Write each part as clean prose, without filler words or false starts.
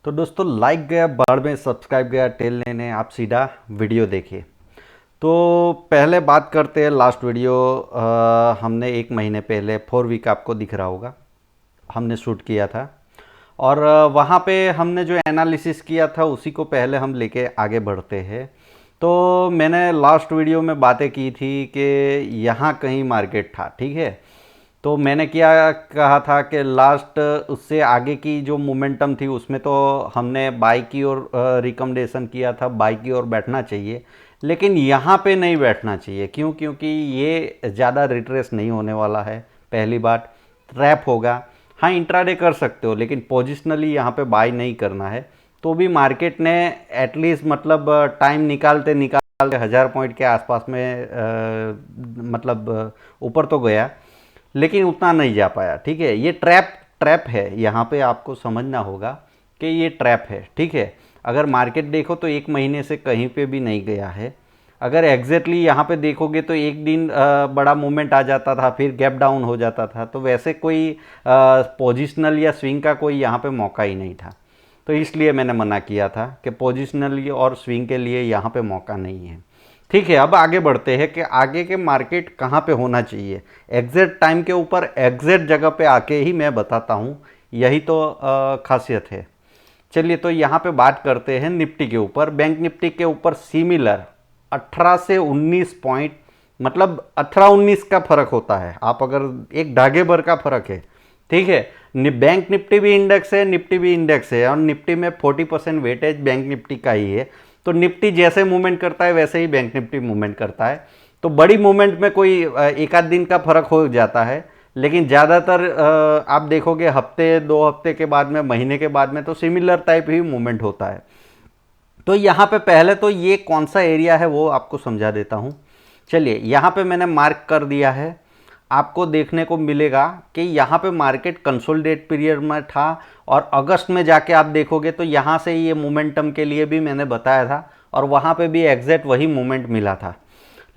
तो दोस्तों लाइक गया बाढ़ में, सब्सक्राइब गया टेल लेने, आप सीधा वीडियो देखिए। तो पहले बात करते हैं लास्ट वीडियो। हमने एक महीने पहले 4 वीक आपको दिख रहा होगा, हमने शूट किया था। और वहाँ पे हमने जो एनालिसिस किया था उसी को पहले हम लेके आगे बढ़ते हैं। तो मैंने लास्ट वीडियो में बातें की थी कि यहाँ कहीं मार्केट था, ठीक है। तो मैंने क्या कहा था कि लास्ट उससे आगे की जो मोमेंटम थी उसमें तो हमने बाई की ओर रिकमेंडेशन किया था, बाई की ओर बैठना चाहिए। लेकिन यहाँ पे नहीं बैठना चाहिए, क्यों? क्योंकि ये ज़्यादा रिट्रेस नहीं होने वाला है। पहली बात, ट्रैप होगा। हाँ, इंट्राडे कर सकते हो लेकिन पोजिशनली यहाँ पे बाई नहीं करना है। तो भी मार्केट ने एटलीस्ट मतलब टाइम निकालते निकालते 1000 पॉइंट के आसपास में ऊपर तो गया, लेकिन उतना नहीं जा पाया, ठीक है। ये ट्रैप ट्रैप है, यहाँ पे आपको समझना होगा कि ये ट्रैप है, ठीक है। अगर मार्केट देखो तो एक महीने से कहीं पे भी नहीं गया है। अगर एग्जैक्टली यहाँ पे देखोगे तो एक दिन बड़ा मूवमेंट आ जाता था, फिर गैप डाउन हो जाता था। तो वैसे कोई पोजिशनल या स्विंग का कोई यहाँ पे मौका ही नहीं था। तो इसलिए मैंने मना किया था कि पोजिशनल और स्विंग के लिए यहाँ पे मौका नहीं है, ठीक है। अब आगे बढ़ते हैं कि आगे के मार्केट कहाँ पे होना चाहिए। एग्जैक्ट टाइम के ऊपर एग्जैक्ट जगह पे आके ही मैं बताता हूँ, यही तो खासियत है। चलिए, तो यहाँ पे बात करते हैं निफ्टी के ऊपर। बैंक निफ्टी के ऊपर सिमिलर 18 से 19 पॉइंट, मतलब 18-19 का फर्क होता है। आप अगर एक धागे भर का फर्क है, ठीक है। बैंक निफ्टी भी इंडेक्स है, निफ्टी भी इंडेक्स है, और निफ्टी में 40% वेटेज बैंक निफ्टी का ही है। तो निफ्टी जैसे मूवमेंट करता है वैसे ही बैंक निफ्टी मूवमेंट करता है। तो बड़ी मूवमेंट में कोई एक आध दिन का फर्क हो जाता है, लेकिन ज़्यादातर आप देखोगे हफ्ते 2 हफ्ते के बाद में, महीने के बाद में तो सिमिलर टाइप ही मूवमेंट होता है। तो यहाँ पे पहले तो ये कौन सा एरिया है वो आपको समझा देता हूँ। चलिए, यहाँ पे मैंने मार्क कर दिया है। आपको देखने को मिलेगा कि यहाँ पे मार्केट कंसोलिडेट पीरियड में था, और अगस्त में जाके आप देखोगे तो यहाँ से ये मोमेंटम के लिए भी मैंने बताया था, और वहाँ पे भी एग्जैक्ट वही मोमेंट मिला था।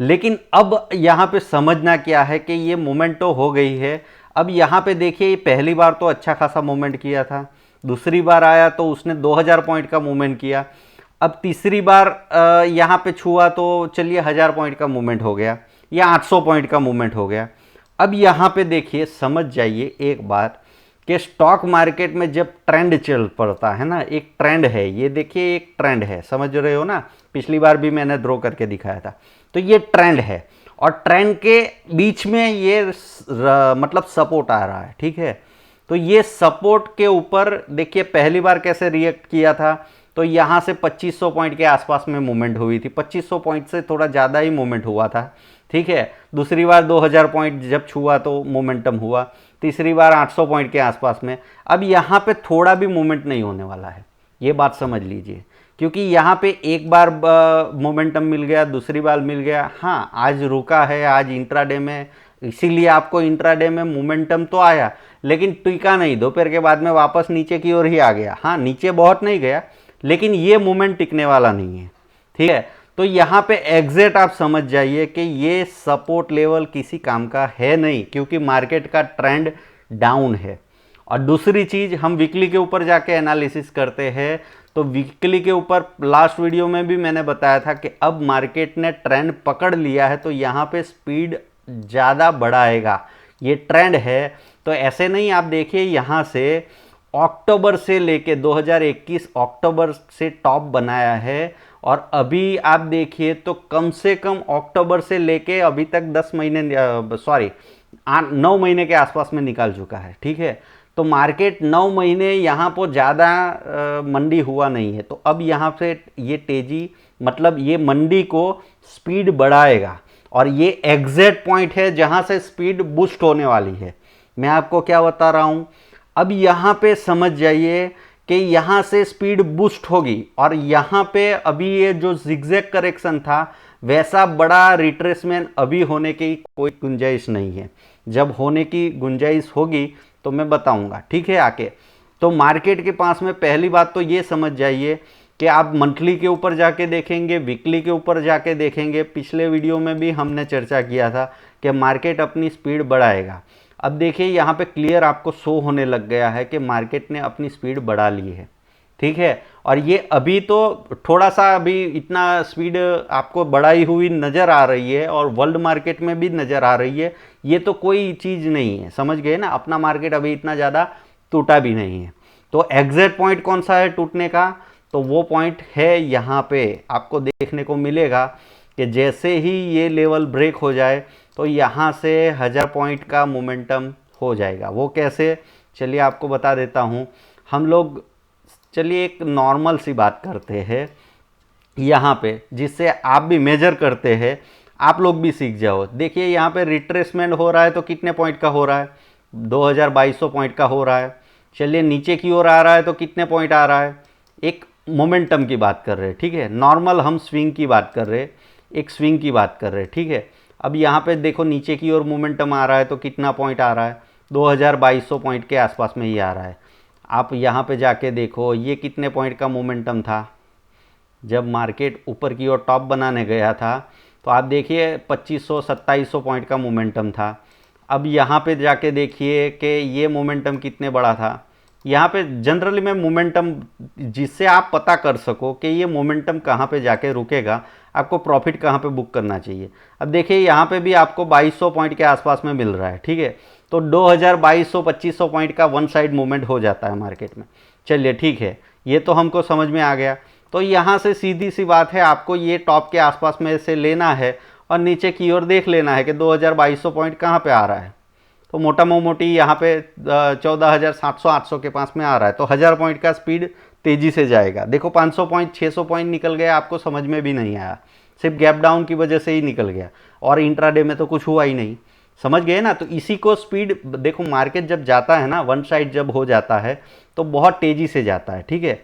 लेकिन अब यहाँ पे समझना क्या है कि ये मोमेंट तो हो गई है। अब यहाँ पे देखिए, पहली बार तो अच्छा खासा मोमेंट किया था, दूसरी बार आया तो उसने 2000 पॉइंट का मूवमेंट किया। अब तीसरी बार यहाँ पे छुआ तो चलिए 1000 पॉइंट का मूवमेंट हो गया, या 800 पॉइंट का मूवमेंट हो गया। अब यहाँ पे देखिए, समझ जाइए एक बात कि स्टॉक मार्केट में जब ट्रेंड चल पड़ता है ना, एक ट्रेंड है, ये देखिए एक ट्रेंड है, समझ रहे हो ना। पिछली बार भी मैंने ड्रॉ करके दिखाया था। तो ये ट्रेंड है, और ट्रेंड के बीच में ये मतलब सपोर्ट आ रहा है, ठीक है। तो ये सपोर्ट के ऊपर देखिए पहली बार कैसे रिएक्ट किया था। तो यहाँ से 2500 पॉइंट के आसपास में मूवमेंट हुई थी, 2500 पॉइंट से थोड़ा ज़्यादा ही मूवमेंट हुआ था, ठीक है। दूसरी बार 2000 पॉइंट जब छुआ तो मोमेंटम हुआ, तीसरी बार 800 पॉइंट के आसपास में। अब यहाँ पे थोड़ा भी मूवमेंट नहीं होने वाला है, ये बात समझ लीजिए। क्योंकि यहाँ पे एक बार मोमेंटम मिल गया, दूसरी बार मिल गया। हाँ, आज रुका है, आज इंट्राडे में, इसीलिए आपको इंट्राडे में मोमेंटम तो आया, लेकिन टिका नहीं, दोपहर के बाद में वापस नीचे की ओर ही आ गया। हाँ, नीचे बहुत नहीं गया, लेकिन ये मूवमेंट टिकने वाला नहीं है, ठीक है। तो यहाँ पे एग्जैक्ट आप समझ जाइए कि ये सपोर्ट लेवल किसी काम का है नहीं, क्योंकि मार्केट का ट्रेंड डाउन है। और दूसरी चीज़, हम वीकली के ऊपर जाके एनालिसिस करते हैं। तो वीकली के ऊपर लास्ट वीडियो में भी मैंने बताया था कि अब मार्केट ने ट्रेंड पकड़ लिया है, तो यहाँ पे स्पीड ज़्यादा बढ़ाएगा, ये ट्रेंड है। तो ऐसे नहीं, आप देखिए यहाँ से अक्टूबर से लेके 2021 अक्टूबर से टॉप बनाया है, और अभी आप देखिए तो कम से कम अक्टूबर से लेके अभी तक 10 महीने, सॉरी 9 महीने के आसपास में निकाल चुका है, ठीक है। तो मार्केट 9 महीने यहाँ पर ज़्यादा मंडी हुआ नहीं है। तो अब यहाँ से ये तेजी, मतलब ये मंडी को स्पीड बढ़ाएगा, और ये एग्जैक्ट पॉइंट है जहाँ से स्पीड बूस्ट होने वाली है। मैं आपको क्या बता रहा हूँ, अब यहाँ पे समझ जाइए कि यहाँ से स्पीड बूस्ट होगी, और यहाँ पे अभी ये जो जिगजैग करेक्शन था, वैसा बड़ा रिट्रेसमेंट अभी होने की कोई गुंजाइश नहीं है। जब होने की गुंजाइश होगी तो मैं बताऊंगा, ठीक है, आके। तो मार्केट के पास में पहली बात तो ये समझ जाइए कि आप मंथली के ऊपर जाके देखेंगे, वीकली के ऊपर जाके देखेंगे। पिछले वीडियो में भी हमने चर्चा किया था कि मार्केट अपनी स्पीड बढ़ाएगा। अब देखिए यहाँ पे क्लियर आपको शो होने लग गया है कि मार्केट ने अपनी स्पीड बढ़ा ली है, ठीक है। और ये अभी तो थोड़ा सा अभी इतना स्पीड आपको बढ़ाई हुई नज़र आ रही है और वर्ल्ड मार्केट में भी नज़र आ रही है, ये तो कोई चीज़ नहीं है, समझ गए ना। अपना मार्केट अभी इतना ज़्यादा टूटा भी नहीं है। तो एग्जैक्ट पॉइंट कौन सा है टूटने का, तो वो पॉइंट है यहाँ पे आपको देखने को मिलेगा कि जैसे ही ये लेवल ब्रेक हो जाए तो यहाँ से 1000 पॉइंट का मोमेंटम हो जाएगा। वो कैसे, चलिए आपको बता देता हूँ। हम लोग चलिए एक नॉर्मल सी बात करते हैं यहाँ पे, जिससे आप भी मेजर करते हैं, आप लोग भी सीख जाओ। देखिए यहाँ पे रिट्रेसमेंट हो रहा है तो कितने पॉइंट का हो रहा है, 2200 पॉइंट का हो रहा है। चलिए नीचे की ओर आ रहा है तो कितने पॉइंट आ रहा है, एक मोमेंटम की बात कर रहे हैं, ठीक है। नॉर्मल हम स्विंग की बात कर रहे हैं, एक स्विंग की बात कर रहे हैं, ठीक है। अब यहाँ पे देखो नीचे की ओर मोमेंटम आ रहा है तो कितना पॉइंट आ रहा है, 2200 पॉइंट के आसपास में ही आ रहा है। आप यहाँ पे जाके देखो ये कितने पॉइंट का मोमेंटम था जब मार्केट ऊपर की ओर टॉप बनाने गया था, तो आप देखिए 2500-2700 पॉइंट का मोमेंटम था। अब यहाँ पे जाके देखिए कि ये मोमेंटम कितने बड़ा था। यहाँ पे जनरली मैं मोमेंटम, जिससे आप पता कर सको कि ये मोमेंटम कहाँ पे जाके रुकेगा, आपको प्रॉफिट कहाँ पे बुक करना चाहिए। अब देखिए यहाँ पे भी आपको 2200 पॉइंट के आसपास में मिल रहा है, ठीक है। तो 2200-2500 पॉइंट का वन साइड मूवमेंट हो जाता है मार्केट में। चलिए ठीक है, ये तो हमको समझ में आ गया। तो यहाँ से सीधी सी बात है, आपको ये टॉप के आसपास में से लेना है और नीचे की ओर देख लेना है कि 2200 पॉइंट कहाँ पे आ रहा है। तो मोटा मोटी यहाँ पे 14,700-800 के पास में आ रहा है, तो 1000 पॉइंट का स्पीड तेज़ी से जाएगा। देखो 500 पॉइंट 600 पॉइंट निकल गया, आपको समझ में भी नहीं आया, सिर्फ गैप डाउन की वजह से ही निकल गया, और इंट्राडे में तो कुछ हुआ ही नहीं, समझ गए ना। तो इसी को स्पीड, देखो मार्केट जब जाता है ना, वन साइड जब हो जाता है तो बहुत तेज़ी से जाता है, ठीक है।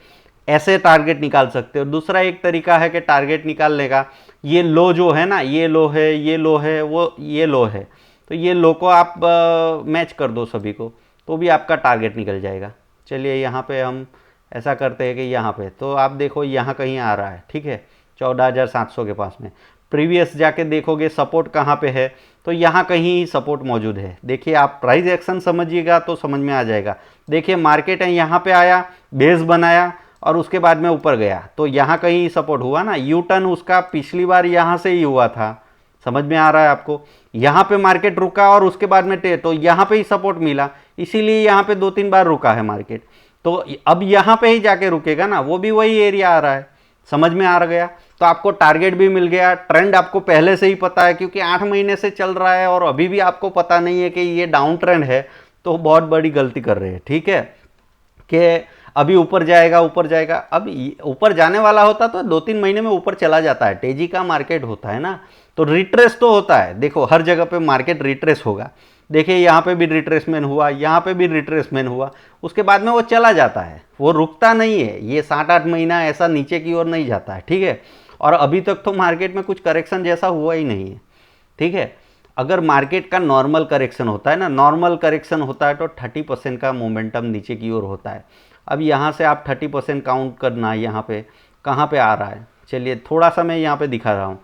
ऐसे टारगेट निकाल सकते हो। दूसरा एक तरीका है कि टारगेट निकालने का, ये लो जो है ना, ये लो है, ये लो है, वो ये लो है, तो ये लो को आप मैच कर दो सभी को, तो भी आपका टारगेट निकल जाएगा। चलिए यहाँ पे हम ऐसा करते हैं कि यहाँ पे तो आप देखो यहाँ कहीं आ रहा है, ठीक है, 14,700 के पास में। प्रीवियस जाके देखोगे सपोर्ट कहाँ पे है, तो यहाँ कहीं सपोर्ट मौजूद है। देखिए आप प्राइस एक्शन समझिएगा तो समझ में आ जाएगा। देखिए मार्केट है, यहाँ पे आया, बेस बनाया और उसके बाद में ऊपर गया, तो यहाँ कहीं सपोर्ट हुआ ना। यू टर्न उसका पिछली बार यहाँ से ही हुआ था, समझ में आ रहा है आपको। यहाँ पे मार्केट रुका और उसके बाद में तो यहाँ पे ही सपोर्ट मिला, इसीलिए यहाँ पे 2-3 बार रुका है मार्केट। तो अब यहाँ पे ही जाके रुकेगा ना, वो भी वही एरिया आ रहा है, समझ में आ गया। तो आपको टारगेट भी मिल गया, ट्रेंड आपको पहले से ही पता है, क्योंकि 8 महीने से चल रहा है और अभी भी आपको पता नहीं है कि ये डाउन ट्रेंड है, तो बहुत बड़ी गलती कर रहे हैं, ठीक है। कि अभी ऊपर जाएगा, ऊपर जाएगा, अब ऊपर जाने वाला होता तो 2-3 महीने में ऊपर चला जाता है, तेजी का मार्केट होता है ना, तो रिट्रेस तो होता है। देखो हर जगह पे मार्केट रिट्रेस होगा, देखिए यहाँ पे भी रिट्रेसमेंट हुआ, यहाँ पे भी रिट्रेसमेंट हुआ, उसके बाद में वो चला जाता है, वो रुकता नहीं है। ये 7-8 महीना ऐसा नीचे की ओर नहीं जाता है, ठीक है। और अभी तक तो मार्केट में कुछ करेक्शन जैसा हुआ ही नहीं है, ठीक है। अगर मार्केट का नॉर्मल करेक्शन होता है ना, नॉर्मल करेक्शन होता है तो 30% का मोमेंटम नीचे की ओर होता है। अब यहाँ से आप 30% काउंट करना, यहाँ पे कहाँ पे आ रहा है, चलिए थोड़ा सा मैं यहाँ पे दिखा रहा हूँ,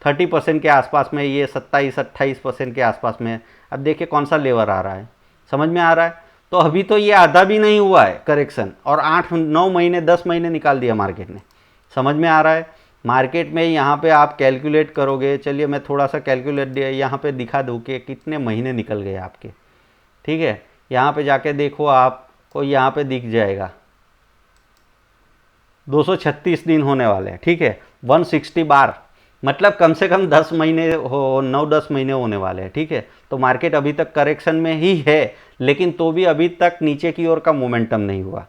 30% के आसपास में, ये 27-28% के आसपास में। अब देखिए कौन सा लेवल आ रहा है, समझ में आ रहा है। तो अभी तो ये आधा भी नहीं हुआ है करेक्शन, और 8-9 महीने 10 महीने निकाल दिया मार्केट ने, समझ में आ रहा है। मार्केट में यहाँ पे आप कैलकुलेट करोगे, चलिए मैं थोड़ा सा कैलकुलेट यहाँ पे दिखा दूँ कि कितने महीने निकल गए आपके, ठीक है। यहाँ पे जाके देखो, आपको यहाँ पे दिख जाएगा 236 दिन होने वाले हैं, ठीक है। 160 बार, मतलब कम से कम 10 महीने हो, 9-10 महीने होने वाले हैं, ठीक है। तो मार्केट अभी तक करेक्शन में ही है, लेकिन तो भी अभी तक नीचे की ओर का मोमेंटम नहीं हुआ,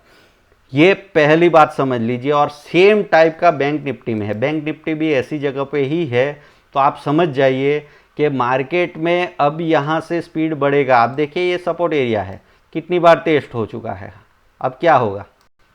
ये पहली बात समझ लीजिए। और सेम टाइप का बैंक निफ्टी में है, बैंक निफ्टी भी ऐसी जगह पे ही है। तो आप समझ जाइए कि मार्केट में अब यहाँ से स्पीड बढ़ेगा। आप देखिए ये सपोर्ट एरिया है, कितनी बार टेस्ट हो चुका है, अब क्या होगा,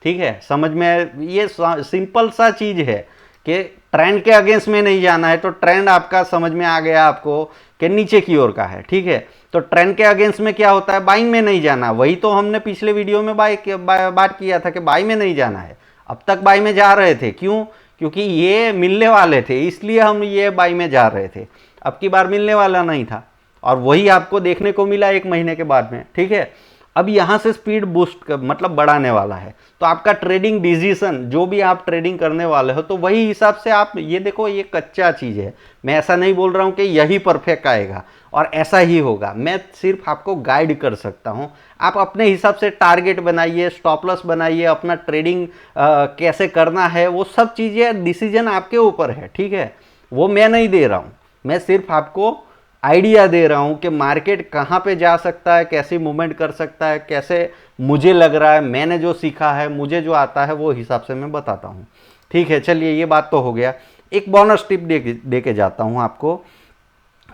ठीक है। समझ में, ये सिंपल सा चीज़ है कि ट्रेंड के अगेंस्ट में नहीं जाना है। तो ट्रेंड आपका समझ में आ गया आपको कि नीचे की ओर का है, ठीक है। तो ट्रेंड के अगेंस्ट में क्या होता है, बाइंग में नहीं जाना। वही तो हमने पिछले वीडियो में बात किया था कि बाई में नहीं जाना है। अब तक बाई में जा रहे थे, क्यों, क्योंकि ये मिलने वाले थे, इसलिए हम ये बाई में जा रहे थे। अब की बार मिलने वाला नहीं था, और वही आपको देखने को मिला 1 महीने के बाद में, ठीक है। अब यहाँ से स्पीड बूस्ट मतलब बढ़ाने वाला है। तो आपका ट्रेडिंग डिसीजन जो भी आप ट्रेडिंग करने वाले हो, तो वही हिसाब से आप ये देखो, ये कच्चा चीज़ है। मैं ऐसा नहीं बोल रहा हूँ कि यही परफेक्ट आएगा और ऐसा ही होगा, मैं सिर्फ आपको गाइड कर सकता हूँ। आप अपने हिसाब से टारगेट बनाइए, स्टॉप लॉस बनाइए, अपना ट्रेडिंग कैसे करना है, वो सब चीज़ें डिसीजन आपके ऊपर है, ठीक है। वो मैं नहीं दे रहा हूँ, मैं सिर्फ आपको आइडिया दे रहा हूं कि मार्केट कहां पे जा सकता है, कैसे मूवमेंट कर सकता है, कैसे मुझे लग रहा है, मैंने जो सीखा है, मुझे जो आता है वो हिसाब से मैं बताता हूं, ठीक है। चलिए ये बात तो हो गया। एक बोनस टिप दे के जाता हूं आपको।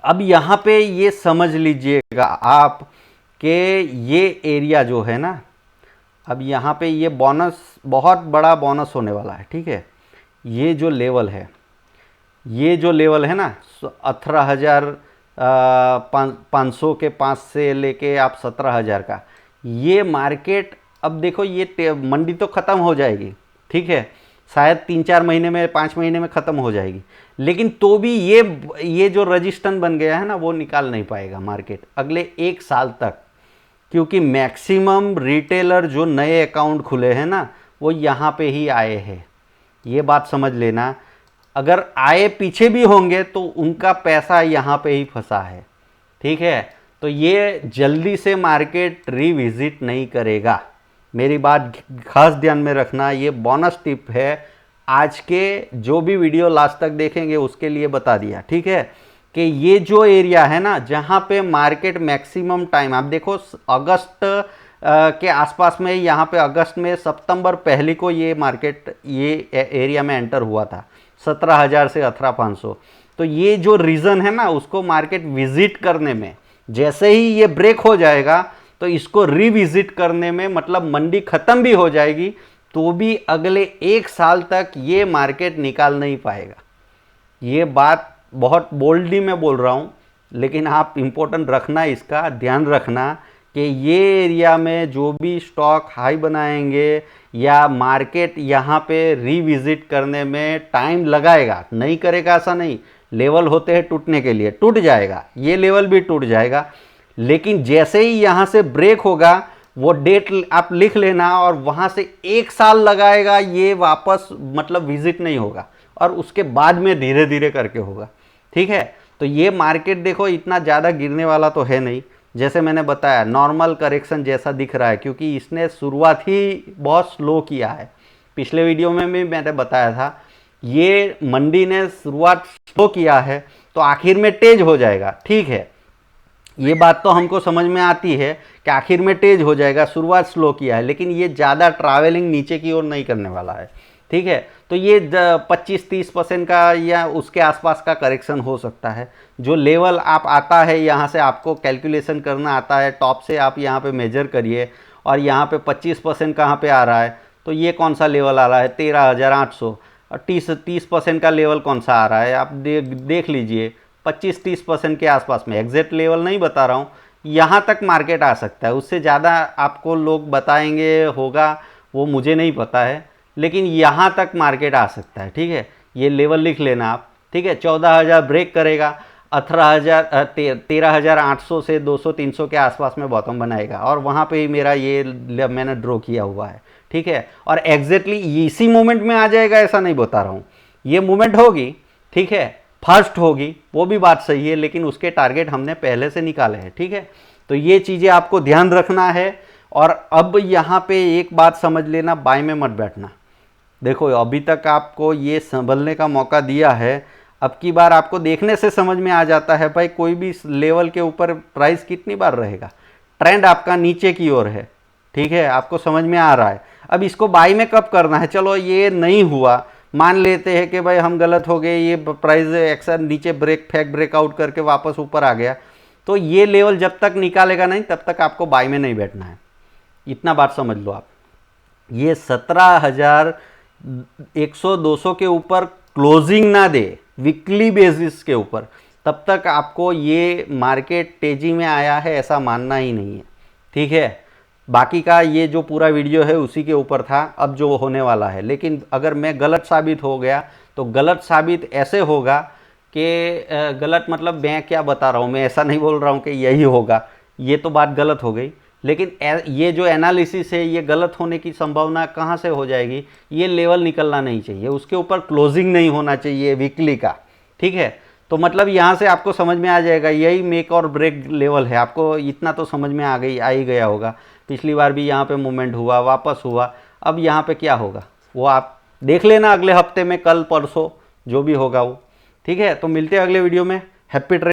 अब यहां पे ये समझ लीजिएगा आप कि ये एरिया जो है ना, अब यहां पे ये बोनस बहुत बड़ा बोनस होने वाला है, ठीक है। ये जो लेवल है, ये जो लेवल है ना 18,500 के 5 से लेके आप 17,000 का, ये मार्केट अब देखो, ये मंडी तो ख़त्म हो जाएगी, ठीक है, शायद 3-4 महीने में, 5 महीने में ख़त्म हो जाएगी, लेकिन तो भी ये जो रजिस्टेंस बन गया है ना, वो निकाल नहीं पाएगा मार्केट अगले 1 साल तक, क्योंकि मैक्सिमम रिटेलर जो नए अकाउंट खुले हैं ना, वो यहाँ पे ही आए हैं। ये बात समझ लेना, अगर आए पीछे भी होंगे तो उनका पैसा यहाँ पे ही फंसा है, ठीक है। तो ये जल्दी से मार्केट रिविजिट नहीं करेगा, मेरी बात खास ध्यान में रखना। ये बोनस टिप है, आज के जो भी वीडियो लास्ट तक देखेंगे उसके लिए बता दिया, ठीक है, कि ये जो एरिया है ना, जहाँ पे मार्केट मैक्सिमम टाइम आप देखो अगस्त के आसपास में, यहाँ पे अगस्त में सितंबर पहली को ये मार्केट ये एरिया में एंटर हुआ था 17,000 से 18,500। तो ये जो रीज़न है ना, उसको मार्केट विजिट करने में, जैसे ही ये ब्रेक हो जाएगा तो इसको रिविजिट करने में, मतलब मंडी ख़त्म भी हो जाएगी तो भी अगले 1 साल तक ये मार्केट निकाल नहीं पाएगा। ये बात बहुत बोल्डली मैं बोल रहा हूँ, लेकिन आप इम्पोर्टेंट रखना, इसका ध्यान रखना कि ये एरिया में जो भी स्टॉक हाई बनाएंगे या मार्केट यहाँ पे रिविजिट करने में टाइम लगाएगा, नहीं करेगा ऐसा नहीं, लेवल होते हैं टूटने के लिए, टूट जाएगा, ये लेवल भी टूट जाएगा, लेकिन जैसे ही यहाँ से ब्रेक होगा, वो डेट आप लिख लेना, और वहाँ से 1 साल लगाएगा ये वापस, मतलब विजिट नहीं होगा, और उसके बाद में धीरे धीरे करके होगा, ठीक है। तो ये मार्केट देखो इतना ज़्यादा गिरने वाला तो है नहीं, जैसे मैंने बताया नॉर्मल करेक्शन जैसा दिख रहा है, क्योंकि इसने शुरुआत ही बहुत स्लो किया है। पिछले वीडियो में भी मैंने बताया था, ये मंडी ने शुरुआत स्लो किया है तो आखिर में तेज हो जाएगा, ठीक है। ये बात तो हमको समझ में आती है कि आखिर में तेज हो जाएगा, शुरुआत स्लो किया है, लेकिन ये ज़्यादा ट्रैवलिंग नीचे की ओर नहीं करने वाला है, ठीक है। तो ये 25-30% का या उसके आसपास का करेक्शन हो सकता है। जो लेवल आप आता है, यहाँ से आपको कैलकुलेशन करना आता है, टॉप से आप यहाँ पे मेजर करिए, और यहाँ पे 25% कहाँ पे आ रहा है, तो ये कौन सा लेवल आ रहा है 13,800, और 30% का लेवल कौन सा आ रहा है आप देख लीजिए, 25-30% के आसपास में, एग्जैक्ट लेवल नहीं बता रहा हूँ, यहाँ तक मार्केट आ सकता है। उससे ज़्यादा आपको लोग बताएंगे होगा वो मुझे नहीं पता है, लेकिन यहाँ तक मार्केट आ सकता है, ठीक है। ये लेवल लिख लेना आप, ठीक है। 14,000 ब्रेक करेगा, 13,800 से 200-300 के आसपास में बॉटम बनाएगा, और वहाँ पे ही मेरा ये मैंने ड्रॉ किया हुआ है, ठीक है। और एग्जैक्टली इसी मोमेंट में आ जाएगा ऐसा नहीं बता रहा हूँ, ये मूवमेंट होगी, ठीक है, फर्स्ट होगी, वो भी बात सही है, लेकिन उसके टारगेट हमने पहले से निकाले हैं, ठीक है। तो ये चीज़ें आपको ध्यान रखना है। और अब यहाँ पे एक बात समझ लेना, बाय में मत बैठना। देखो अभी तक आपको ये संभलने का मौका दिया है, अब की बार आपको देखने से समझ में आ जाता है भाई कोई भी लेवल के ऊपर प्राइस कितनी बार रहेगा, ट्रेंड आपका नीचे की ओर है, ठीक है, आपको समझ में आ रहा है। अब इसको बाई में कब करना है, चलो ये नहीं हुआ, मान लेते हैं कि भाई हम गलत हो गए, ये प्राइस एक्शन नीचे ब्रेकआउट करके वापस ऊपर आ गया, तो ये लेवल जब तक निकालेगा नहीं तब तक आपको बाई में नहीं बैठना है, इतना बात समझ लो आप। ये 17,100-200 के ऊपर क्लोजिंग ना दे वीकली बेसिस के ऊपर, तब तक आपको ये मार्केट तेजी में आया है ऐसा मानना ही नहीं है, ठीक है। बाकी का ये जो पूरा वीडियो है उसी के ऊपर था, अब जो होने वाला है। लेकिन अगर मैं गलत साबित हो गया तो गलत साबित ऐसे होगा कि गलत मतलब मैं क्या बता रहा हूँ, मैं ऐसा नहीं बोल रहा हूँ कि यही होगा, ये तो बात गलत हो गई, लेकिन ये जो एनालिसिस है ये गलत होने की संभावना कहाँ से हो जाएगी, ये लेवल निकलना नहीं चाहिए, उसके ऊपर क्लोजिंग नहीं होना चाहिए वीकली का, ठीक है। तो मतलब यहाँ से आपको समझ में आ जाएगा, यही मेक और ब्रेक लेवल है, आपको इतना तो समझ में आ ही गया होगा। पिछली बार भी यहाँ पे मूवमेंट हुआ, वापस हुआ, अब यहाँ पे क्या होगा वो आप देख लेना अगले हफ्ते में, कल परसों जो भी होगा वो, ठीक है। तो मिलते हैं अगले वीडियो में। Happy trade.